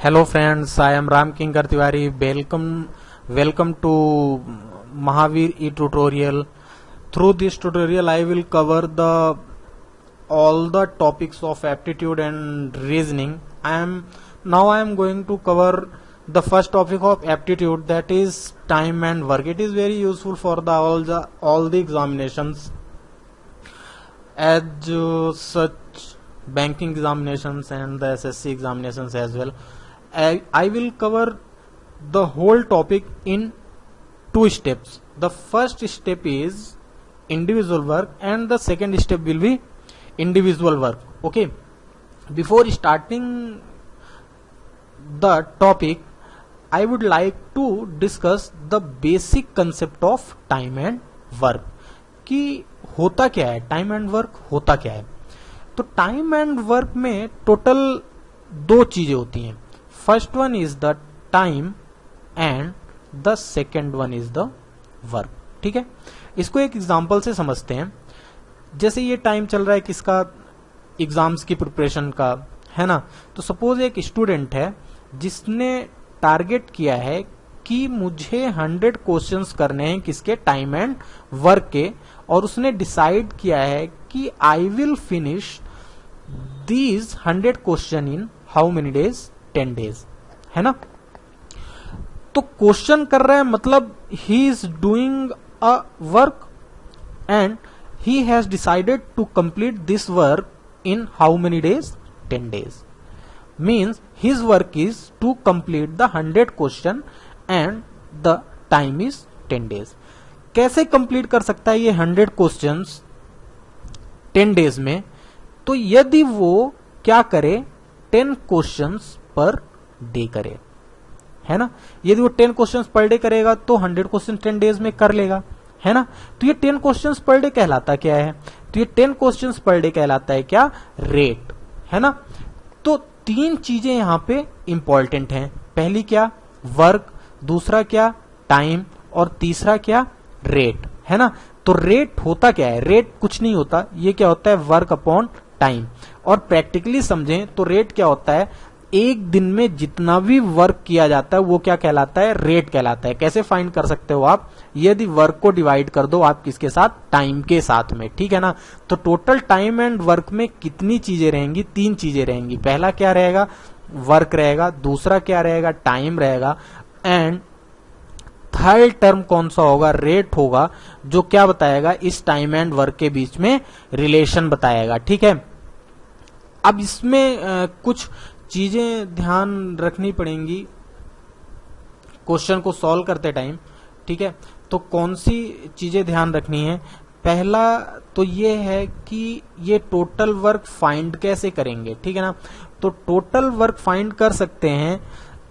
Hello friends, I am Ram Kinkar Tiwari. Welcome to Mahavir e-tutorial. Through this tutorial, I will cover all the topics of aptitude and reasoning. I am going to cover the first topic of aptitude, that is time and work. It is very useful for all the examinations as such banking examinations and the SSC examinations as well. I will cover the whole topic in two steps. The first step is individual work and the second step will be individual work. Okay, before starting the topic, I would like to discuss the basic concept of time and work. कि होता क्या है time and work, होता क्या है। तो time and work में total दो चीजें होती हैं। First one is the time and the second one is the work. ठीक है, इसको एक एग्जांपल से समझते हैं। जैसे ये टाइम चल रहा है किसका, एग्जाम्स की प्रिपरेशन का, है ना। तो सपोज एक स्टूडेंट है जिसने टारगेट किया है कि मुझे 100 क्वेश्चंस करने हैं किसके, टाइम एंड वर्क के, और उसने डिसाइड किया है कि I will finish these 100 question in how many days, 10 days, है ना। तो क्वेश्चन कर रहा है मतलब he is doing a work and he has decided to complete this work in how many days, 10 days. Means his work is to complete the 100 question and the time is 10 days. कैसे complete कर सकता है ये 100 questions 10 days में? तो यदि वो क्या करे, 10 क्वेश्चंस पर डे करे, है ना। यदि वो 10 क्वेश्चंस पर डे करेगा तो 100 क्वेश्चन 10 डेज में कर लेगा, है ना। तो ये 10 क्वेश्चंस पर डे कहलाता क्या है? तो ये 10 क्वेश्चंस पर डे कहलाता है क्या, रेट, है ना। तो तीन चीजें यहां पे इंपॉर्टेंट हैं। पहली क्या, वर्क, दूसरा क्या, टाइम, और तीसरा क्या, रेट, है ना। तो रेट होता क्या है? रेट कुछ नहीं होता, ये क्या होता है, वर्क अपॉन टाइम। और प्रैक्टिकली समझें तो रेट क्या होता है, एक दिन में जितना भी वर्क किया जाता है वो क्या कहलाता है, रेट कहलाता है। कैसे फाइंड कर सकते हो आप, यदि वर्क को डिवाइड कर दो आप किसके साथ, टाइम के साथ में, ठीक है ना। तो टोटल टाइम एंड वर्क में कितनी चीजें रहेंगी, तीन चीजें रहेंगी। पहला क्या रहेगा, वर्क रहेगा, दूसरा क्या रहेगा, टाइम रहेगा, एंड थर्ड टर्म कौन सा होगा, रेट होगा, जो क्या बताएगा, इस टाइम एंड वर्क के बीच में रिलेशन बताएगा। ठीक है, अब इसमें कुछ चीजें ध्यान रखनी पड़ेंगी क्वेश्चन को सॉल्व करते टाइम। ठीक है, तो कौन सी चीजें ध्यान रखनी है? पहला तो ये है कि ये टोटल वर्क फाइंड कैसे करेंगे, ठीक है ना। तो टोटल वर्क फाइंड कर सकते हैं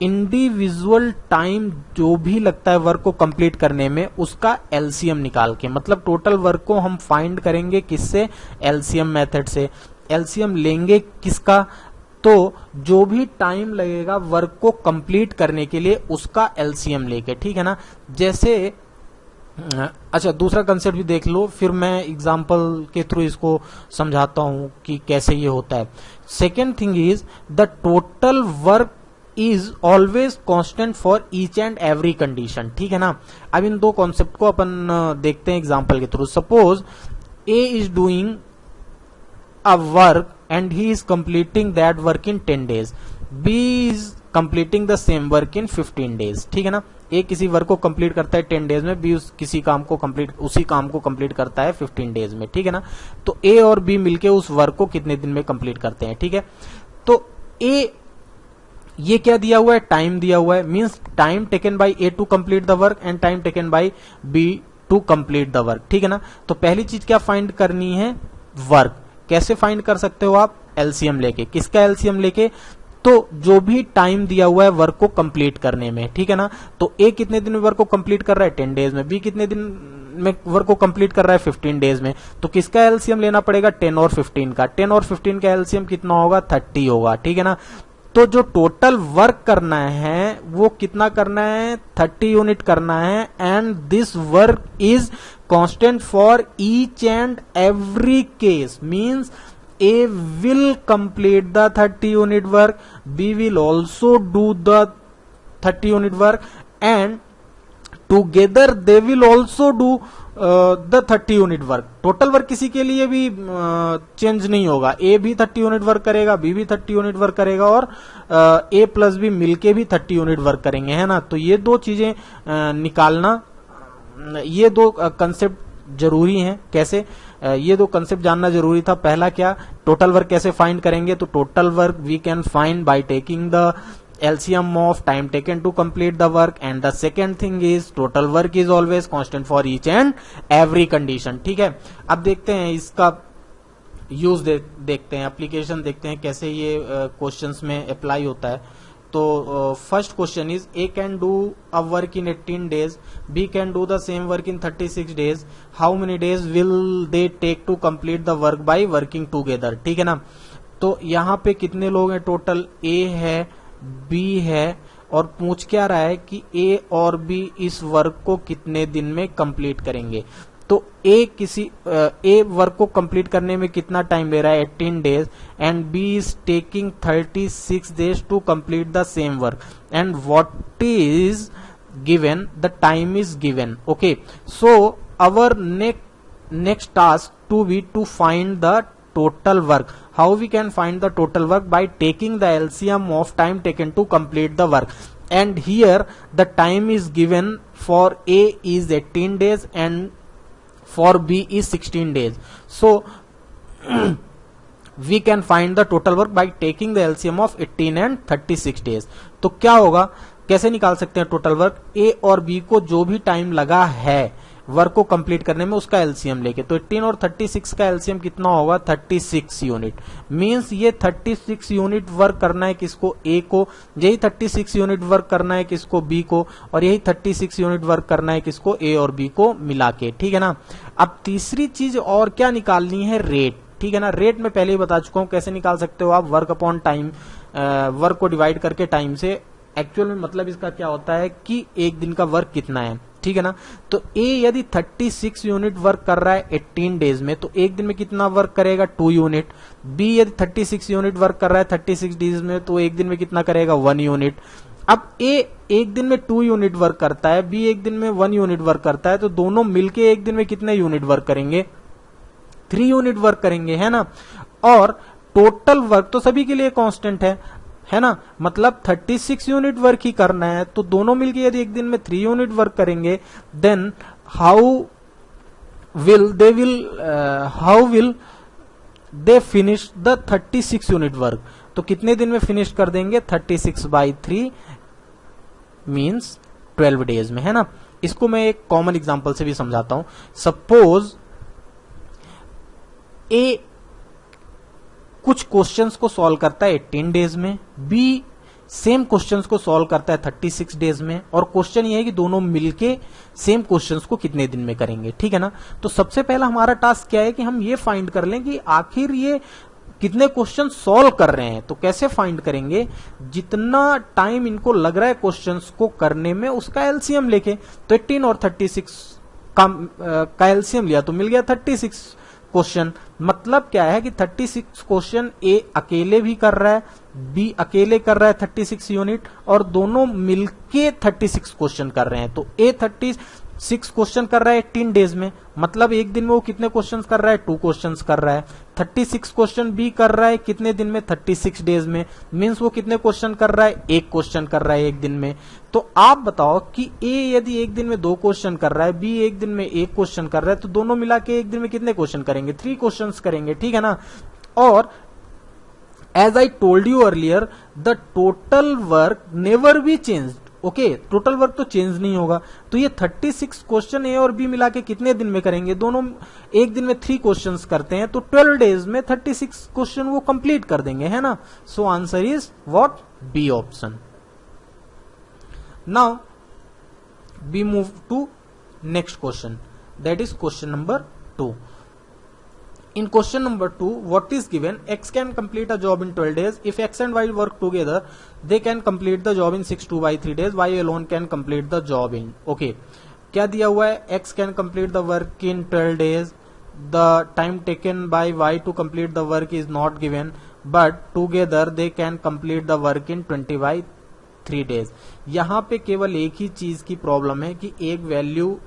इंडिविजुअल टाइम जो भी लगता है वर्क को कंप्लीट करने में, उसका एलसीएम निकाल के। मतलब टोटल वर्क को हम फाइंड करेंगे किससे, एलसीएम मेथड से। एलसीएम लेंगे किसका, तो जो भी टाइम लगेगा वर्क को कंप्लीट करने के लिए उसका एलसीएम लेके, ठीक है ना। जैसे अच्छा, दूसरा कंसेप्ट भी देख लो, फिर मैं एग्जांपल के थ्रू इसको समझाता हूं कि कैसे ये होता है। Second thing is the total work is always constant for each and every condition, ठीक है ना। अब इन दो कॉन्सेप्ट को अपन देखते हैं एग्जांपल के through. Suppose A is doing a work and he is completing that work in 10 days, B is completing the same work in 15 days, ठीक है ना। A किसी वर्क को कंप्लीट करता है 10 डेज में, B उसी काम को कंप्लीट करता है 15 डेज में, ठीक है ना। तो A और B मिलके उस वर्क को कितने दिन में कंप्लीट करते हैं, ठीक है। तो A ये क्या दिया हुआ है, टाइम दिया हुआ है, means time taken by A to complete the work and time taken by B to complete the work, ठीक है ना। तो पहली चीज क्या फाइंड करनी है, वर्क। कैसे फाइंड कर सकते हो आप, एलसीएम लेके। किसका एलसीएम लेके, तो जो भी टाइम दिया हुआ है वर्क को कंप्लीट करने में, ठीक है ना। तो ए कितने दिन में वर्क को कंप्लीट कर रहा है, 10 डेज में। बी कितने दिन में वर्क को कंप्लीट कर रहा है, 15 डेज में। तो किसका एलसीएम लेना पड़ेगा, 10 और 15 का। 10 और 15 का एलसीएम कितना होगा, 30 होगा, ठीक है ना। तो जो टोटल वर्क करना है वो कितना करना है, 30 यूनिट करना है, and this work is constant for each and every case. Means A will complete the 30 unit work, B will also do the 30 unit work, and together they will also do the 30 unit work. Total work किसी के लिए भी change नहीं होगा. ए भी 30 unit work करेगा, B भी 30 unit work करेगा, और ए प्लस बी मिलके भी 30 यूनिट वर्क करेंगे, है ना. तो ये दो चीजें निकालना, ये दो कंसेप्ट जरूरी हैं. कैसे, ये दो कंसेप्ट जानना जरूरी था. पहला क्या, टोटल वर्क कैसे फाइंड करेंगे. तो total work we can find by taking the LCM of time taken to complete the work, and the second thing is total work is always constant for each and every condition. ठीक है. अब देखते हैं इसका use देखते हैं, application देखते हैं कैसे ये क्वेश्चंस में अप्लाई होता है. तो first question is A can do a work in 18 days, B can do the same work in 36 days. How many days will they take to complete the work by working together. ठीक है ना. तो यहाँ पे कितने लोग हैं total, ए है, बी है, और पूछ क्या रहा है कि ए और बी इस वर्क को कितने दिन में कंप्लीट करेंगे. तो ए वर्क को कंप्लीट करने में कितना टाइम ले रहा है, 18 days, and B is taking 36 days to complete the same work, and what is given, the time is given. Okay, so our next task to be to find the total work. How we can find the total work? By taking the LCM of time taken to complete the work, and here the time is given for A is 18 days and for B is 16 days. So we can find the total work by taking the LCM of 18 and 36 days. तो क्या होगा, कैसे निकाल सकते हैं total work. ए और B को जो भी टाइम लगा है वर्क को कंप्लीट करने में उसका एलसीएम लेके, तो 18 और 36 का एलसीएम कितना होगा, 36 यूनिट. मींस ये 36 यूनिट वर्क करना है किसको, ए को, यही 36 यूनिट वर्क करना है किसको, बी को, और यही 36 यूनिट वर्क करना है किसको, ए और बी को मिला के. ठीक है ना. अब तीसरी चीज और क्या निकालनी है, रेट. ठीक है ना. रेट में पहले ही बता चुका हूं कैसे निकाल सकते हो आप, वर्क अपॉन टाइम, वर्क को डिवाइड करके टाइम से. एक्चुअल में मतलब इसका क्या होता है कि एक दिन का वर्क कितना है. ठीक है ना. तो ए यदि 36 यूनिट वर्क कर रहा है 18 डेज में, तो एक दिन में कितना वर्क करेगा, 2 यूनिट. बी यदि 36 यूनिट वर्क कर रहा है 36 डेज में, तो एक दिन में कितना करेगा, 1 यूनिट. अब ए एक दिन में 2 यूनिट वर्क करता है, बी एक दिन में 1 यूनिट वर्क करता है, तो दोनों मिलके एक दिन में कितने यूनिट वर्क करेंगे, 3 यूनिट वर्क करेंगे, है ना. और टोटल वर्क तो सभी के लिए कांस्टेंट है ना. मतलब 36 यूनिट वर्क ही करना है, तो दोनों मिलके यदि एक दिन में 3 यूनिट वर्क करेंगे, then how will they finish the 36 unit work. तो कितने दिन में फिनिश कर देंगे, 36/3 मीन्स 12 डेज में, है ना. इसको मैं एक कॉमन एग्जांपल से भी समझाता हूं. सपोज ए कुछ क्वेश्चंस को सॉल्व करता है 18 डेज में, बी सेम क्वेश्चंस को सॉल्व करता है 36 डेज में, और क्वेश्चन ये है कि दोनों मिलके सेम क्वेश्चंस को कितने दिन में करेंगे. ठीक है ना. तो सबसे पहला हमारा टास्क क्या है कि हम ये फाइंड कर लें कि आखिर ये कितने क्वेश्चन सॉल्व कर रहे हैं. तो कैसे फाइंड करेंगे, जितना टाइम इनको लग रहा है क्वेश्चंस को करने में उसका एलसीएम लेके. तो 18 और 36 का एलसीएम लिया तो मिल गया 36 क्वेश्चन. मतलब क्या है कि 36 क्वेश्चन ए अकेले भी कर रहा है, बी अकेले कर रहा है 36 यूनिट, और दोनों मिलके 36 क्वेश्चन कर रहे हैं. तो ए 36 क्वेश्चन कर रहा है 18 डेज में, मतलब एक दिन में वो कितने क्वेश्चंस कर रहा है, 2 क्वेश्चंस कर रहा है. 36 क्वेश्चन बी कर रहा है कितने दिन में, 36 डेज में, मीन्स वो कितने क्वेश्चन कर रहा है, 1 क्वेश्चन कर रहा है एक दिन में. तो आप बताओ कि ए यदि एक दिन में 2 क्वेश्चन कर रहा है, बी एक दिन में 1 क्वेश्चन कर रहा है, तो दोनों मिला के एक दिन में कितने क्वेश्चन करेंगे, 3 क्वेश्चन करेंगे. ठीक है ना. और as I told you earlier, the total work never be changed. Okay, total work तो चेंज नहीं होगा. तो ये 36 क्वेश्चन ए और बी मिला के कितने दिन में करेंगे, दोनों एक दिन में 3 क्वेश्चंस करते हैं, तो 12 डेज में 36 क्वेश्चन वो कंप्लीट कर देंगे, है ना. So answer is what, B option. Now we move to next question, that is question number 2. In question number 2, what is given? X can complete a job in 12 days. If X and Y work together, they can complete the job in 6/3 days. Y alone can complete the job in. Okay. क्या दिया हुआ है, X can complete the work in 12 days, the time taken by y to complete the work is not given, but together they can complete the work in 20 by 3 days. यहाँ पे केवल एक ही चीज की प्रॉब्लम है कि एक वैल्यू,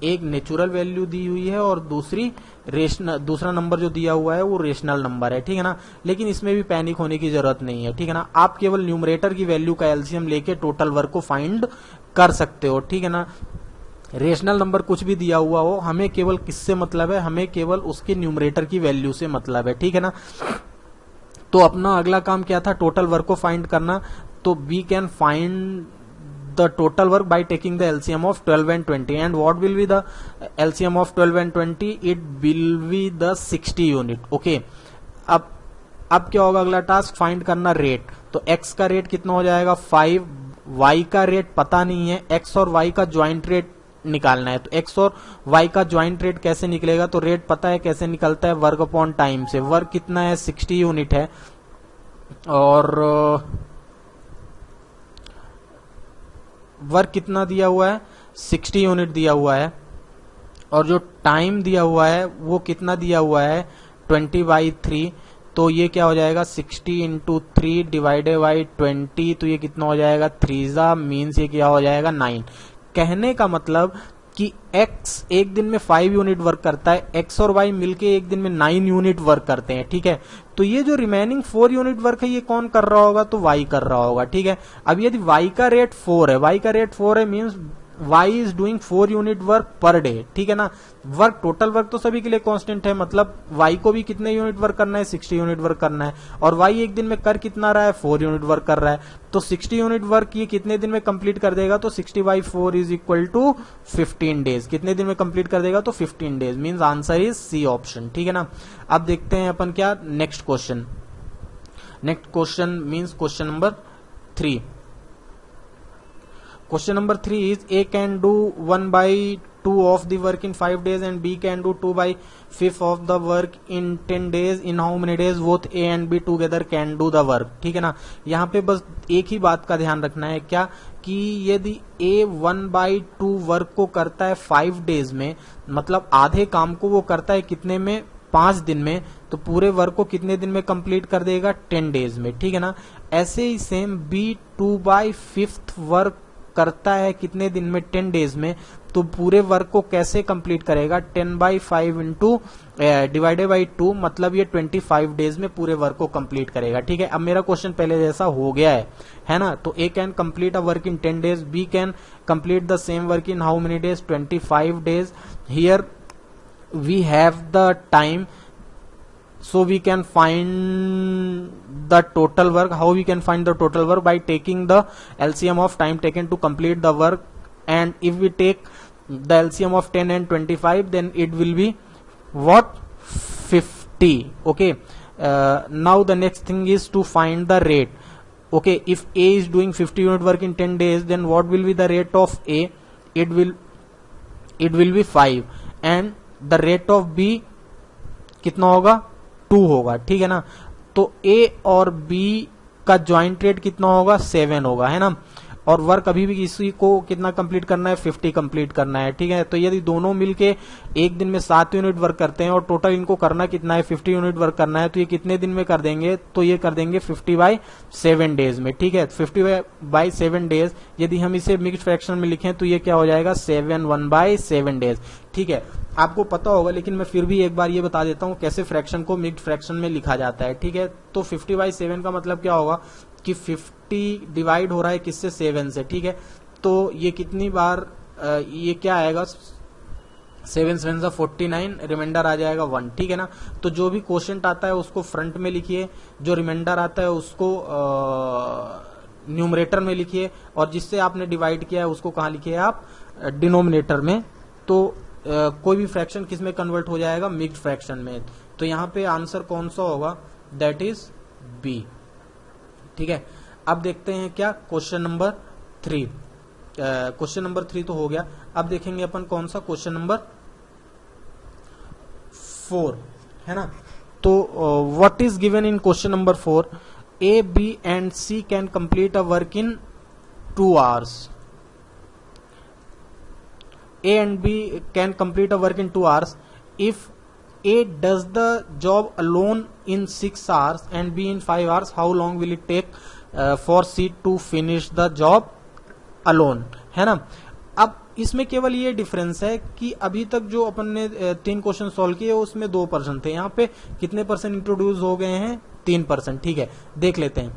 एक नेचुरल वैल्यू दी हुई है और दूसरा नंबर जो दिया हुआ है वो रेशनल नंबर है, ठीक है ना. लेकिन इसमें भी पैनिक होने की जरूरत नहीं है, ठीक है ना. आप केवल न्यूमरेटर की वैल्यू का एलसीएम लेके टोटल वर्क को फाइंड कर सकते हो, ठीक है ना. रेशनल नंबर कुछ भी दिया हुआ हो, हमें केवल किससे मतलब है, हमें केवल उसके न्यूमरेटर की वैल्यू से मतलब है, ठीक है ना. तो अपना अगला काम क्या था, टोटल वर्क को फाइंड करना. तो we can find the total work by taking the LCM of 12 and 20. And what will be the LCM of 12 and 20? It will be the 60 unit. Okay. अब क्या होगा, अगला टास्क फाइंड करना rate. तो x का rate कितना हो जाएगा 5, y का रेट पता नहीं है, x और y का ज्वाइंट रेट निकालना है. तो x और y का ज्वाइंट रेट कैसे निकलेगा, तो रेट पता है कैसे निकलता है, वर्क अपॉन टाइम से. वर्क कितना है 60 यूनिट है और वर्क कितना दिया हुआ है 60 यूनिट दिया हुआ है और जो टाइम दिया हुआ है वो कितना दिया हुआ है 20 बाई 3. तो ये क्या हो जाएगा 60 इंटू 3 डिवाइडेड बाई 20. तो ये कितना हो जाएगा 3 मीन्स ये क्या हो जाएगा 9. कहने का मतलब कि x एक दिन में 5 यूनिट वर्क करता है, x और y मिलके एक दिन में 9 यूनिट वर्क करते हैं, ठीक है. तो ये जो रिमेनिंग 4 यूनिट वर्क है ये कौन कर रहा होगा, तो y कर रहा होगा, ठीक है. अब यदि y का रेट 4 है, y का रेट 4 है means y is doing 4 unit work per day, ठीक है ना. वर्क टोटल वर्क तो सभी के लिए कांस्टेंट है, मतलब y को भी कितने यूनिट वर्क करना है 60 यूनिट वर्क करना है और y एक दिन में कर कितना रहा है 4 यूनिट वर्क कर रहा है. तो 60 यूनिट वर्क ये कितने दिन में कंप्लीट कर देगा, तो 60 by 4 is equal to 15 days. कितने दिन में कंप्लीट कर देगा, तो 15 days. Means answer is C option, ठीक है ना. अब देखते हैं अपन क्या next question. Next question means question number 3. Question number 3 is A can do 1 by 2 of the work in 5 days and B can do 2 by 5 of the work in 10 days. In how many days both A and B together can do the work? ठीक है ना. यहाँ पे बस एक ही बात का ध्यान रखना है क्या, कि यदि A 1 by 2 वर्क को करता है 5 डेज में, मतलब आधे काम को वो करता है कितने में 5 दिन में, तो पूरे वर्क को कितने दिन में कंप्लीट कर देगा 10 डेज में, ठीक है ना. ऐसे ही सेम B 2 by 5 वर्क करता है कितने दिन में 10 डेज में, तो पूरे वर्क को कैसे कंप्लीट करेगा 10 बाई 5 इंटू डिवाइडेड बाई 2, मतलब ये 25 डेज में पूरे वर्क को कंप्लीट करेगा, ठीक है. अब मेरा क्वेश्चन पहले जैसा हो गया है ना. तो A can complete a work in 10 days, B can complete the same work in how many days 25 days. Here we have the time, so we can find the total work. How we can find the total work? By taking the LCM of time taken to complete the work, and if we take the LCM of 10 and 25 then it will be what 50. Okay. Now the next thing is to find the rate. Okay, if A is doing 50 unit work in 10 days then what will be the rate of A? It will be 5 and the rate of B कितना होगा 2 होगा, ठीक है ना. तो A और B का joint rate कितना होगा 7 होगा, है ना. और वर्क अभी भी इसी को कितना कंप्लीट करना है 50 कंप्लीट करना है, ठीक है. तो यदि दोनों मिलके एक दिन में 7 यूनिट वर्क करते हैं और टोटल इनको करना कितना है 50 यूनिट वर्क करना है, तो ये कितने दिन में कर देंगे, तो ये कर देंगे 50 बाई 7 डेज में, ठीक है. 50 बाई 7 डेज यदि हम इसे मिक्स्ड फ्रैक्शन में लिखें तो ये क्या हो जाएगा 7 बाई 7 डेज, ठीक है. आपको पता होगा लेकिन मैं फिर भी एक बार ये बता देता हूँ कैसे फ्रैक्शन को मिक्स्ड फ्रैक्शन में लिखा जाता है, ठीक है. तो 50 बाई 7 का मतलब क्या होगा कि 50 डिवाइड हो रहा है किससे 7 से, ठीक है. तो ये कितनी बार ये क्या आएगा 7 7 से 49, रिमाइंडर आ जाएगा 1, ठीक है ना. तो जो भी क्वोशिएंट आता है उसको फ्रंट में लिखिए, जो रिमाइंडर आता है उसको न्यूमरेटर में लिखिए और जिससे आपने डिवाइड किया है उसको कहाँ लिखिए आप डिनोमिनेटर में. तो कोई भी फ्रैक्शन किस में कन्वर्ट हो जाएगा मिक्स्ड फ्रैक्शन में. तो यहाँ पे आंसर कौन सा होगा, दैट इज बी, ठीक है. अब देखते हैं क्या क्वेश्चन नंबर 3. क्वेश्चन नंबर 3 तो हो गया. अब देखेंगे अपन कौन सा क्वेश्चन नंबर 4, है ना. तो what is given in question number 4? A, B and C can complete a work in 2 hours. A and B can complete a work in 2 hours if A does the job alone in 6 hours and B in 5 hours, how long will it take for C to finish the job alone, है ना। अब इसमें केवल ये difference है कि अभी तक जो अपन ने 3 क्वेश्चन सॉल्व किए उसमें 2% थे, यहाँ पे कितने परसेंट इंट्रोड्यूस हो गए हैं, 3%। ठीक है, देख लेते हैं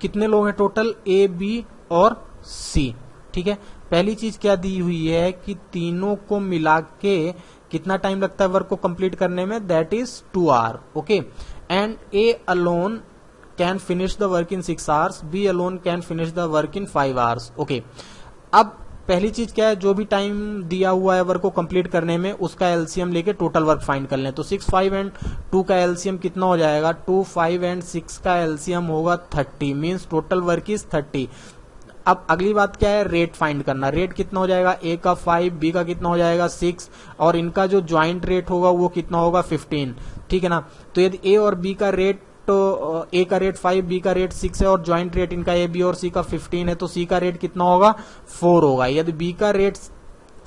कितने लोग हैं टोटल, A, B और C। ठीक है, पहली चीज क्या दी हुई है कि तीनों को मिला के कितना टाइम लगता है वर्क को कंप्लीट करने में, that is 2 hour. Okay, and A alone can finish the work in 6 hours, B alone can finish the work in 5 hours. Okay, अब पहली चीज क्या है, जो भी टाइम दिया हुआ है वर्क को कंप्लीट करने में उसका एलसीएम लेके टोटल वर्क फाइंड कर लें। तो 6, 5 एंड 2 का एलसीएम कितना हो जाएगा, 2, 5 एंड 6 का एलसीएम होगा 30, मींस टोटल वर्क इज 30। अब अगली बात क्या है, रेट फाइंड करना। रेट कितना हो जाएगा, A का 5, B का कितना हो जाएगा 6, और इनका जो ज्वाइंट रेट होगा वो कितना होगा 15। ठीक है ना, तो यदि A और B का रेट, तो A का रेट 5, B का रेट 6 है और ज्वाइंट रेट इनका A, B और C का 15 है, तो C का रेट कितना होगा 4 होगा। यदि B का रेट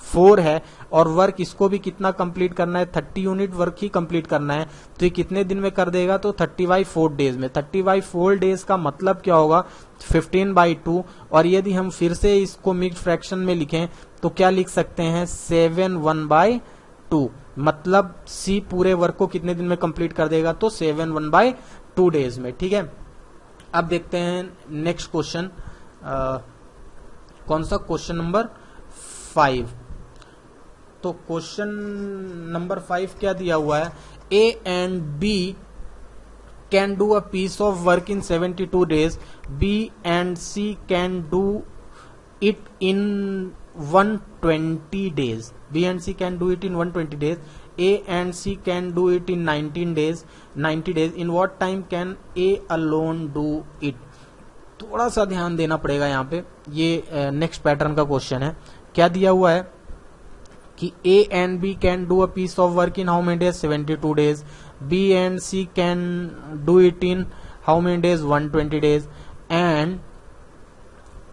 4 है और वर्क इसको भी कितना कंप्लीट करना है, 30 यूनिट वर्क ही कंप्लीट करना है, तो ये कितने दिन में कर देगा, तो 30/4 डेज में। 30/4 डेज का मतलब क्या होगा, 15/2। और यदि हम फिर से इसको मिक्स्ड फ्रैक्शन में लिखें तो क्या लिख सकते हैं, 7/1/2, मतलब C पूरे वर्क को कितने दिन में कंप्लीट कर देगा, तो 7/1/2 डेज में। ठीक है, अब देखते हैं नेक्स्ट क्वेश्चन, कौन सा, क्वेश्चन नंबर 5। तो क्वेश्चन नंबर 5 क्या दिया हुआ है, A and B can do a piece of work in 72 days, B and C can do it in 120 days, B and C can do it in 120 days, A and C can do it in 90 days, in what time can A alone do it? थोड़ा सा ध्यान देना पड़ेगा यहाँ पे, ये next pattern का question है। क्या दिया हुआ है कि A and B can do a piece of work in how many days, 72 days, B and C can do it in how many days, 120 days, and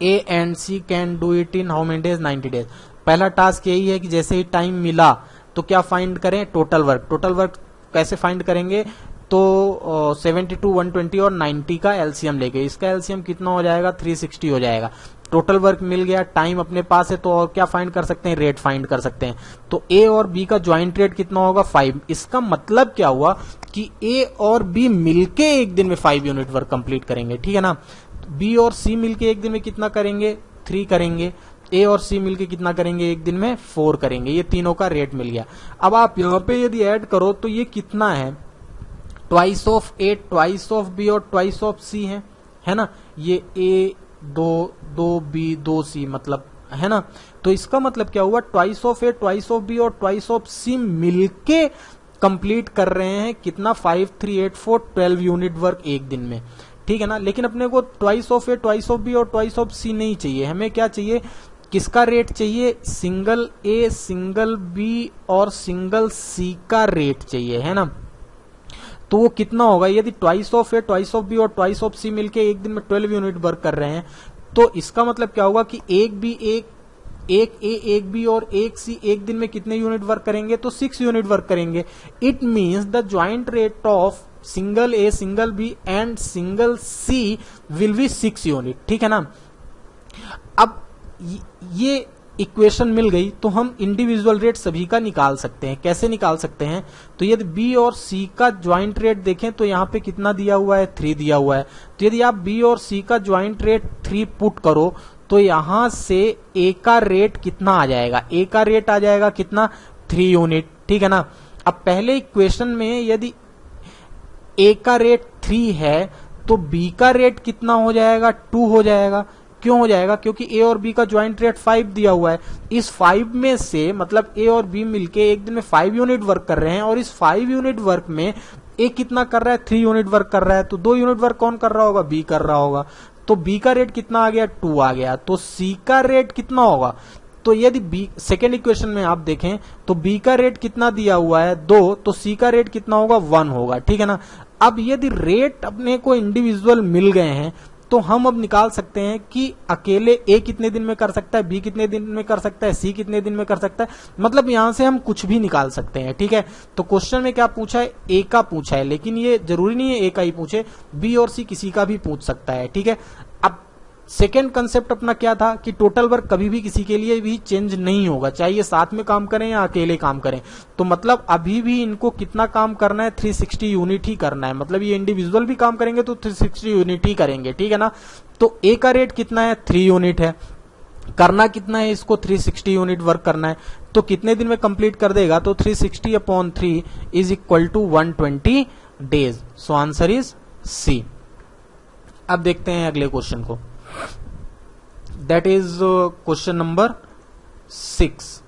A and C can do it in how many days, 90 days। पहला task यही है कि जैसे ही time मिला तो क्या find करें, total work. Total work कैसे फाइंड करेंगे, तो 72, 120 और 90 का एलसीएम लेके, इसका एलसीएम कितना हो जाएगा, 360 हो जाएगा। टोटल वर्क मिल गया, टाइम अपने पास है, तो और क्या फाइंड कर सकते हैं, रेट फाइंड कर सकते हैं। तो A और B का ज्वाइंट रेट कितना होगा, 5। इसका मतलब क्या हुआ कि A और B मिलके एक दिन में 5 यूनिट वर्क कंप्लीट करेंगे। ठीक है ना, B और C मिलके एक दिन में कितना करेंगे, 3 करेंगे। A और C मिलके कितना करेंगे, एक दिन में 4 करेंगे। ये तीनों का रेट मिल गया। अब आप यहाँ पे यदि ऐड करो तो ये कितना है, twice of A, twice of B और ट्वाइस ऑफ C है ना। ये A 2 B 2 C मतलब, है ना। तो इसका मतलब क्या हुआ, twice of A, twice of B और ट्वाइस ऑफ C मिलके कंप्लीट कर रहे हैं कितना, 5, 3, 8, 4, 12 यूनिट वर्क एक दिन में। ठीक है ना, लेकिन अपने को twice of A, twice of B और ट्वाइस ऑफ C नहीं चाहिए, हमें क्या चाहिए, किसका रेट चाहिए, सिंगल A, सिंगल B और सिंगल C का रेट चाहिए, है ना। तो वो कितना होगा, यदि twice of A, twice of B और ट्वाइस ऑफ C मिलके एक दिन में 12 यूनिट वर्क कर रहे हैं, तो इसका मतलब क्या होगा कि एक A, एक B और एक C एक दिन में कितने यूनिट वर्क करेंगे, तो 6 यूनिट वर्क करेंगे। It means the joint rate of single A, single B and single C will be 6 unit. ठीक है ना। अब ये इक्वेशन मिल गई तो हम इंडिविजुअल रेट सभी का निकाल सकते हैं। कैसे निकाल सकते हैं, तो यदि B और C का ज्वाइंट रेट देखें तो यहाँ पे कितना दिया हुआ है, 3 दिया हुआ है। तो यदि आप B और C का ज्वाइंट रेट 3 पुट करो तो यहां से A का रेट कितना आ जाएगा, A का रेट आ जाएगा कितना, 3 यूनिट। ठीक है ना। अब पहले इक्वेशन में यदि A का रेट 3 है तो B का रेट कितना हो जाएगा, 2 हो जाएगा। क्यों हो जाएगा, क्योंकि A और B का ज्वाइंट रेट 5 दिया हुआ है। इस 5 में से मतलब A और B मिलके एक दिन में 5 यूनिट वर्क कर रहे हैं, और इस 5 यूनिट वर्क में A कितना कर रहा है, 3 यूनिट वर्क कर रहा है। तो 2 यूनिट वर्क कौन कर रहा होगा, B कर रहा होगा। तो B का रेट कितना आ गया, 2 आ गया। तो C का रेट कितना होगा, तो यदि B सेकेंड इक्वेशन में आप देखें तो B का रेट कितना दिया हुआ है, 2, तो C का रेट कितना होगा, 1 होगा। ठीक है ना। अब यदि रेट अपने को इंडिविजुअल मिल गए हैं तो हम अब निकाल सकते हैं कि अकेले ए कितने दिन में कर सकता है, बी कितने दिन में कर सकता है, सी कितने दिन में कर सकता है, मतलब यहां से हम कुछ भी निकाल सकते हैं। ठीक है, तो क्वेश्चन में क्या पूछा है, ए का पूछा है, लेकिन ये जरूरी नहीं है ए का ही पूछे, बी और सी किसी का भी पूछ सकता है। ठीक है, अब सेकेंड कंसेप्ट अपना क्या था कि टोटल वर्क कभी भी किसी के लिए भी चेंज नहीं होगा, चाहे ये साथ में काम करें या अकेले काम करें। तो मतलब अभी भी इनको कितना काम करना है, 360 यूनिट ही करना है, मतलब ये इंडिविजुअल भी काम करेंगे तो 360 यूनिट ही करेंगे। ठीक है ना, तो ए का रेट कितना है, 3 यूनिट है, करना कितना है इसको, 360 यूनिट वर्क करना है, तो कितने दिन में कंप्लीट कर देगा, तो 360/3 is equal to 120 days. So answer is C. अब देखते हैं अगले क्वेश्चन को, दैट इज क्वेश्चन नंबर 6।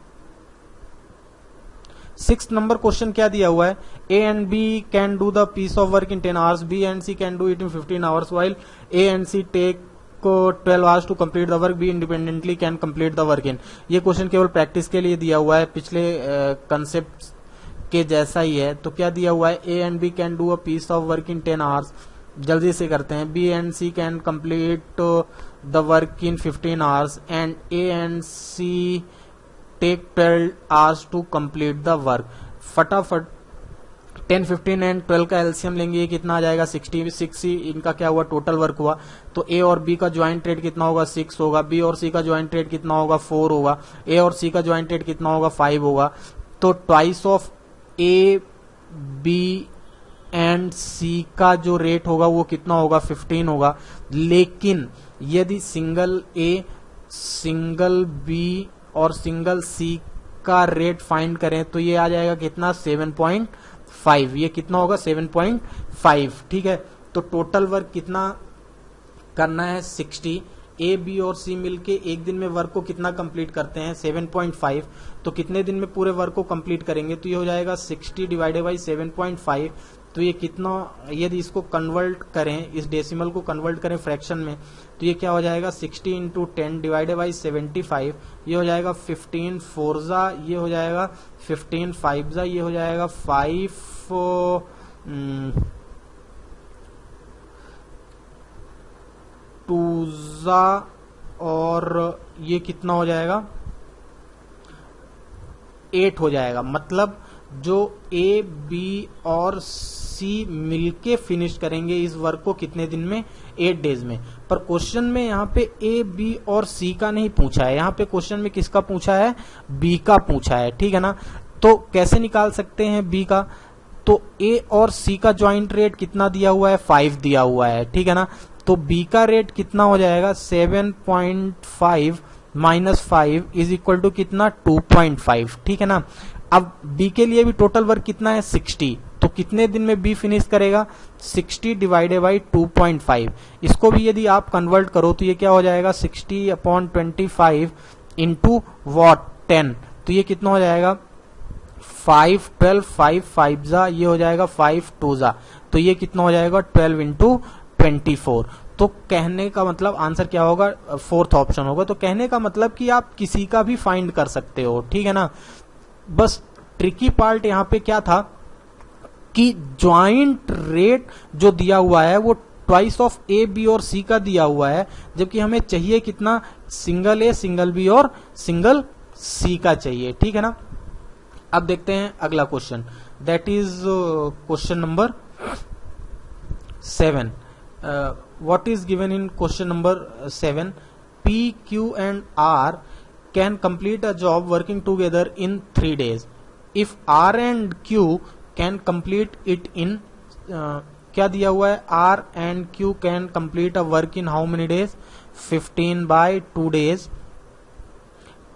6 नंबर क्वेश्चन क्या दिया हुआ है, A and B can do the piece of work in 10 hours, B and C can do it in 15 hours, while A and C take 12 hours to complete the work, B independently can complete the work इन। ये question केवल practice के लिए दिया हुआ है, पिछले concept के जैसा ही है। तो क्या दिया हुआ है, A and B can do a piece of work in 10 hours, जल्दी से करते हैं, B and C can complete the work in 15 hours and A and C take 12 hours to complete the work. फटाफट 10, 15 एंड 12 का LCM लेंगे, ये कितना आ जाएगा, 60 इनका क्या हुआ, टोटल वर्क हुआ। तो ए और बी का ज्वाइंट रेट कितना होगा, 6 होगा, बी और सी का ज्वाइंट रेट कितना होगा, 4 होगा, ए और सी का ज्वाइंट रेट कितना होगा, 5 होगा। तो twice of A B and C का जो रेट होगा वो कितना होगा, 15 होगा। लेकिन यदि सिंगल ए, सिंगल बी और सिंगल सी का रेट फाइंड करें तो ये आ जाएगा कितना, 7.5। ये कितना होगा, 7.5। ठीक है, तो टोटल वर्क कितना करना है, 60। ए बी और सी मिलके एक दिन में वर्क को कितना कंप्लीट करते हैं, 7.5। तो कितने दिन में पूरे वर्क को कंप्लीट करेंगे, तो ये हो जाएगा 60 डिवाइडेड बाई 7.5। तो ये कितना, यदि इसको कन्वर्ट करें, इस डेसिमल को कन्वर्ट करें फ्रैक्शन में, तो ये क्या हो जाएगा, 60 इंटू 10 डिवाइडेड बाई 75। ये हो जाएगा 15 4 ये हो जाएगा 15 5 ये हो जाएगा 5 2 और ये कितना हो जाएगा, 8 हो जाएगा। मतलब जो ए बी और सी मिलके फिनिश करेंगे इस वर्क को कितने दिन में, 8 डेज में। पर क्वेश्चन में यहाँ पे ए बी और सी का नहीं पूछा है, यहाँ पे क्वेश्चन में किसका पूछा है, बी का पूछा है। ठीक है ना, तो कैसे निकाल सकते हैं बी का, तो ए और सी का ज्वाइंट रेट कितना दिया हुआ है, 5 दिया हुआ है। ठीक है ना, तो बी का रेट कितना हो जाएगा, 7.5 माइनस 5 इज इक्वल टू कितना, 2.5। ठीक है ना, अब बी के लिए भी टोटल वर्क कितना है, 60। तो कितने दिन में बी फिनिश करेगा, 60 डिवाइडेड बाई 2.5। इसको भी यदि आप कन्वर्ट करो तो ये क्या हो जाएगा, 60/25 इंटू वॉट 10। तो ये कितना हो जाएगा, 5 12 5 5 ये हो जाएगा 5 2 तो ये कितना हो जाएगा, 12 इंटू 24। तो कहने का मतलब आंसर क्या होगा, 4th ऑप्शन होगा। तो कहने का मतलब कि आप किसी का भी फाइंड कर सकते हो। ठीक है ना, बस ट्रिकी पार्ट यहाँ पे क्या था कि ज्वाइंट रेट जो दिया हुआ है वो ट्वाइस ऑफ ए बी और सी का दिया हुआ है, जबकि हमें चाहिए कितना, सिंगल ए सिंगल बी और सिंगल सी का चाहिए। ठीक है ना, अब देखते हैं अगला question, that is question number 7। What is given in question number 7, P Q and R can complete a job working together in 3 days. If R and Q can complete it in क्या दिया हुआ है, R and Q can complete a work in how many days, 15 by 2 days.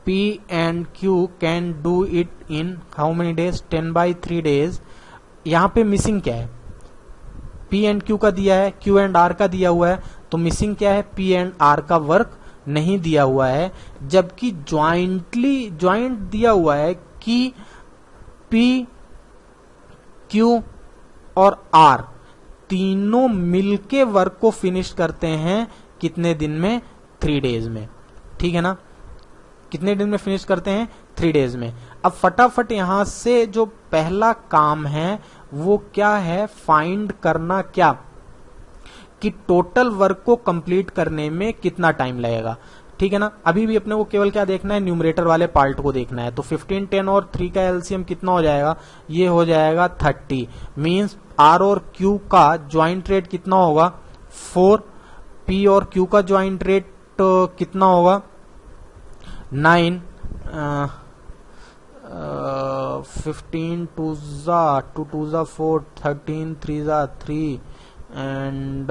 P and Q can do it in how many days, 10 by 3 days. यहाँ पे missing क्या है, P and Q का दिया है, Q and R का दिया हुआ है, तो मिसिंग क्या है, P and R का वर्क नहीं दिया हुआ है। जबकि ज्वाइंट दिया हुआ है कि P, Q और R तीनों मिलके वर्क को फिनिश करते हैं कितने दिन में, 3 डेज में। ठीक है ना, कितने दिन में फिनिश करते हैं, 3 डेज में। अब फटाफट यहां से जो पहला काम है वो क्या है, फाइंड करना क्या, कि टोटल वर्क को कंप्लीट करने में कितना टाइम लगेगा। ठीक है ना, अभी भी अपने को केवल क्या देखना है, न्यूमरेटर वाले पार्ट को देखना है। तो 15, 10 और 3 का एलसीएम कितना हो जाएगा, ये हो जाएगा 30। मींस आर और क्यू का ज्वाइंट रेट कितना होगा 4, पी और क्यू का ज्वाइंट रेट कितना होगा 9, 15 2 जा 4, 13 3 जा 3 एंड